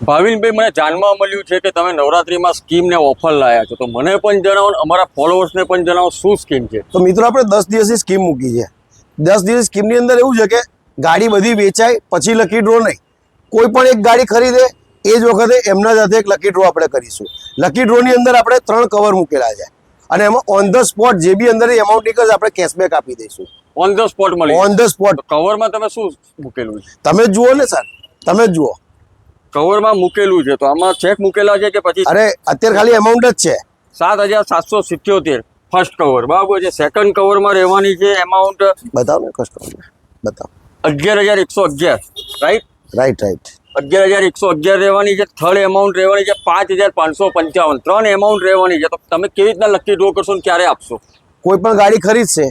ભાવિનભાઈ, મને જાણવા મળ્યું છે કે તમે નવરાત્રીમાં સ્કીમ ને ઓફર લાયા છો, તો મને પણ જણાવો ને અમારા ફોલોઅર્સને પણ જણાવો શું સ્કીમ છે. તો મિત્રો આપણે 10 દિવસની સ્કીમ મૂકી છે. 10 દિવસ સ્કીમની અંદર એવું છે કે ગાડી બધી વેચાય પછી લકી ડ્રો નહીં, કોઈ પણ એક ગાડી ખરીદે એ જ વખતે એમના સાથે એક લકી ડ્રો આપણે કરીશું. લકી ડ્રોની અંદર આપણે 3 કવર મૂકેલા છે અને એમાં ઓન ધ સ્પોટ જે બી અંદર એમાઉન્ટ નીકળે આપણે કેશબેક આપી દઈશું. ઓન ધ સ્પોટ મળી? On the spot. કવરમાં તમે શું મૂકેલું છે? તમે જુઓ ને સર, તમે જુઓ. કવરમાં મૂકેલું છે તો આમાં ચેક મૂકેલા છે કે પછી? અરે અત્યારે ખાલી એમાઉન્ટ જ છે 7,777 ફર્સ્ટ કવર, બરાબર છે. સેકન્ડ કવરમાં રહેવાની છે એમાઉન્ટ, બતાવો ને કસ્ટમર, બતાવો. 11,111, રાઈટ? રાઈટ. 11,111 રહેવાની છે. થર્ડ એમાઉન્ટ રહેવાની છે 5,555. 3 એમાઉન્ટ રહેવાની છે. તો તમે કેવી રીતના લકી ડ્રો કરશો ને ક્યારે આપશો? કોઈ પણ ગાડી ખરીદશે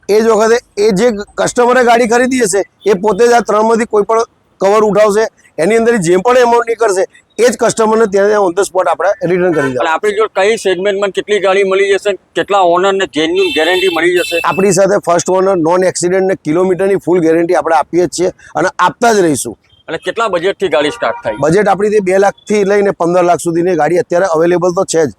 એ જ વખતે એ જે કસ્ટમરે ગાડી ખરીદી હશે એ પોતે જ આ 3માંથી કોઈ પણ કવર ઉઠાવશે, એની અંદર જે પણ એમાઉન્ટ નીકળશે એ જ કસ્ટમરને ત્યાં ઓન ધ સ્પોટ આપણે રિટર્ન કરી દઈએ. આપણી જોડે કઈ સેગમેન્ટમાં કેટલી ગાડી મળી જશે, કેટલા ઓનરને જેન્યુઇન ગેરંટી મળી જશે? આપણી સાથે ફર્સ્ટ ઓનર, નોન એક્સિડન્ટ ને કિલોમીટરની ફૂલ ગેરંટી આપણે આપીએ જ છીએ અને આપતા જ રહીશું. અને કેટલા બજેટથી ગાડી સ્ટાર્ટ થાય? બજેટ આપણી 2 લાખથી લઈને 15 લાખ સુધીની ગાડી અત્યારે અવેલેબલ તો છે જ.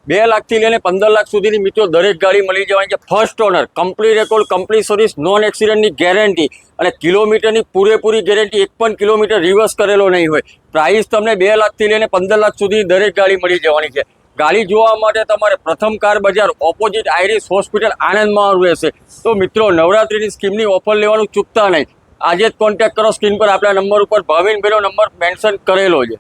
2 લાખથી લઈને 15 લાખ સુધીની મિત્રો દરેક ગાડી મળી જવાની છે. First owner, complete record, complete service, non એક્સિડન્ટની ગેરંટી અને કિલોમીટરની પૂરેપૂરી ગેરંટી. 1 પણ કિલોમીટર રિવર્સ કરેલો નહીં હોય. પ્રાઇસ તમને 2 લાખથી લઈને 15 લાખ સુધી દરેક ગાડી મળી જવાની છે. ગાડી જોવા માટે તમારે પ્રથમ કાર બજાર ઓપોઝિટ આઈરિસ હોસ્પિટલ આણંદમાં રહેશે. તો મિત્રો નવરાત્રીની સ્કીમની ઓફર લેવાનું ચૂકતા નહીં. આજે જ કોન્ટેક્ટ કરો. સ્ક્રીન પર આપણા નંબર ઉપર ભાવિનભાઈનો નંબર મેન્શન કરેલો છે.